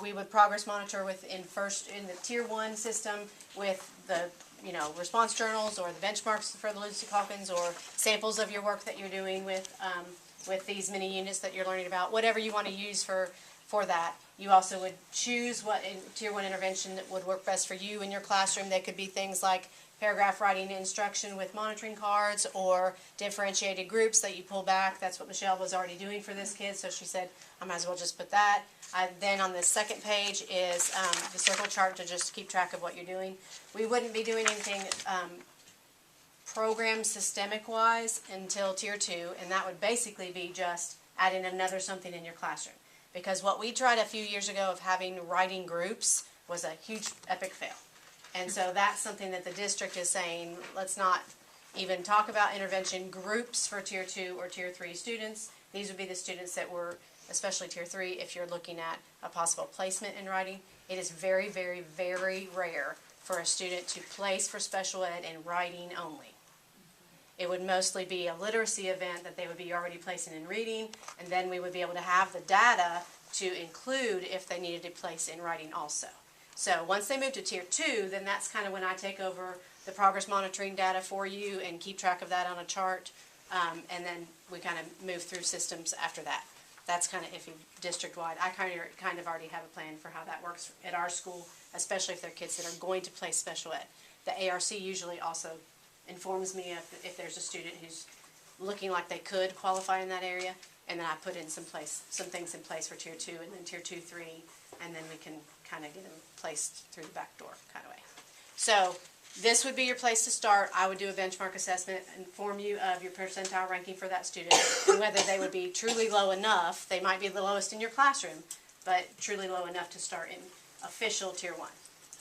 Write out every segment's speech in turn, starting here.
We would progress monitor in the Tier 1 system with the response journals or the benchmarks for the Lucy Calkins or samples of your work that you're doing with these mini units that you're learning about, whatever you want to use for that. You also would choose what Tier 1 intervention that would work best for you in your classroom. They could be things like paragraph writing instruction with monitoring cards or differentiated groups that you pull back. That's what Michelle was already doing for this kid, so she said, I might as well just put that. Then on the second page is the circle chart to just keep track of what you're doing. We wouldn't be doing anything program systemic-wise until Tier 2, and that would basically be just adding another something in your classroom. Because what we tried a few years ago of having writing groups was a huge epic fail. And so that's something that the district is saying, let's not even talk about intervention groups for Tier 2 or Tier 3 students. These would be the students that were, especially Tier 3, if you're looking at a possible placement in writing. It is very, very, very rare for a student to place for special ed in writing only. It would mostly be a literacy event that they would be already placing in reading, and then we would be able to have the data to include if they needed to place in writing also. So once they move to Tier 2, then that's kind of when I take over the progress monitoring data for you and keep track of that on a chart, and then we kind of move through systems after that. That's kind of iffy district-wide. I kind of already have a plan for how that works at our school, especially if they're kids that are going to place special ed. The ARC usually also informs me if there's a student who's looking like they could qualify in that area, and then I put in some things in place for Tier 2 and then Tier 2, 3, and then we can kind of get them placed through the back door kind of way. So this would be your place to start. I would do a benchmark assessment, inform you of your percentile ranking for that student, and whether they would be truly low enough. They might be the lowest in your classroom, but truly low enough to start in official Tier 1.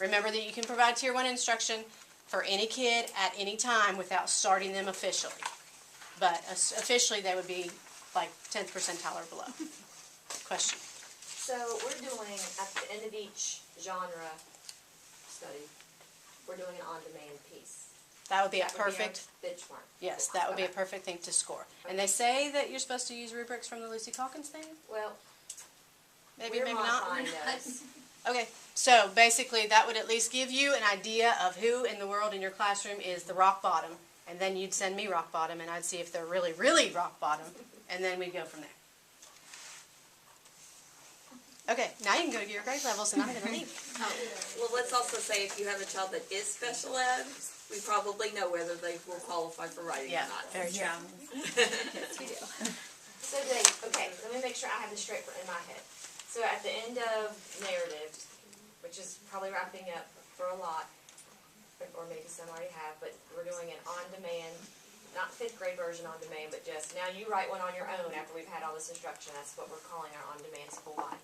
Remember that you can provide Tier 1 instruction for any kid at any time without starting them officially. But officially they would be like 10th percentile or below. Question? So we're doing, at the end of each genre study, we're doing an on-demand piece. That would be a That would perfect, be our benchmark. yes, that would be a perfect thing to score. And they say that you're supposed to use rubrics from the Lucy Calkins thing? Well, Maybe, we're maybe not? modifying those. Okay, so basically that would at least give you an idea of who in the world in your classroom is the rock bottom, and then you'd send me rock bottom, and I'd see if they're really, really rock bottom, and then we'd go from there. Okay, now you can go to your grade levels, and I'm going to leave. Well, let's also say if you have a child that is special ed, we probably know whether they will qualify for writing Yeah, or not. very true. Yes, you do. So okay, let me make sure I have this straight in my head. So at the end of narrative, which is probably wrapping up for a lot, or maybe some already have, but we're doing an on-demand, not 5th grade version on-demand, but just now you write one on your own after we've had all this instruction. That's what we're calling our on-demand school-wide.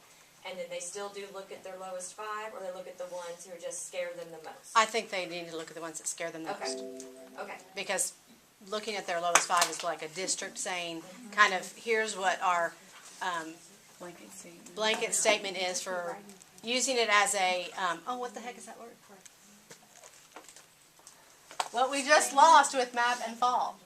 And then they still do look at their lowest 5, or they look at the ones who just scare them the most? I think they need to look at the ones that scare them the Okay. most. Okay. Because looking at their lowest 5 is like a district saying, kind of, here's what our blanket statement is for using it as a, oh, what the heck is that word? What we just lost with MAP and fall.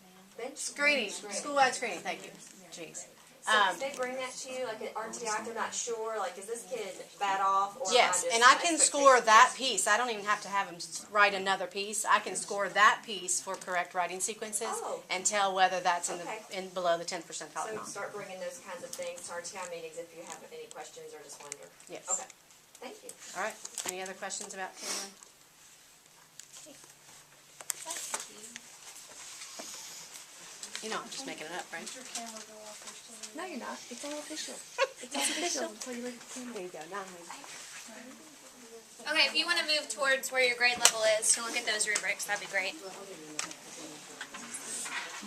Screening, school-wide screening, thank you. Jeez. So if they bring that to you, like at RTI, they're not sure, like, is this kid bad off, or Yes, am I just and I can expectation? score that piece. I don't even have to have them write another piece. I can score that piece for correct writing sequences Oh. and tell whether that's Okay. in below the 10th percentile or So not. start bringing those kinds of things to RTI meetings if you have any questions or just wonder. Yes. Okay, thank you. All right. Any other questions about Cameron? You know, I'm just making it up, right? No, you're not. It's all official. It's all official until you look at the camera. There you go. Now, Okay, if you want to move towards where your grade level is to look at those rubrics, that'd be great.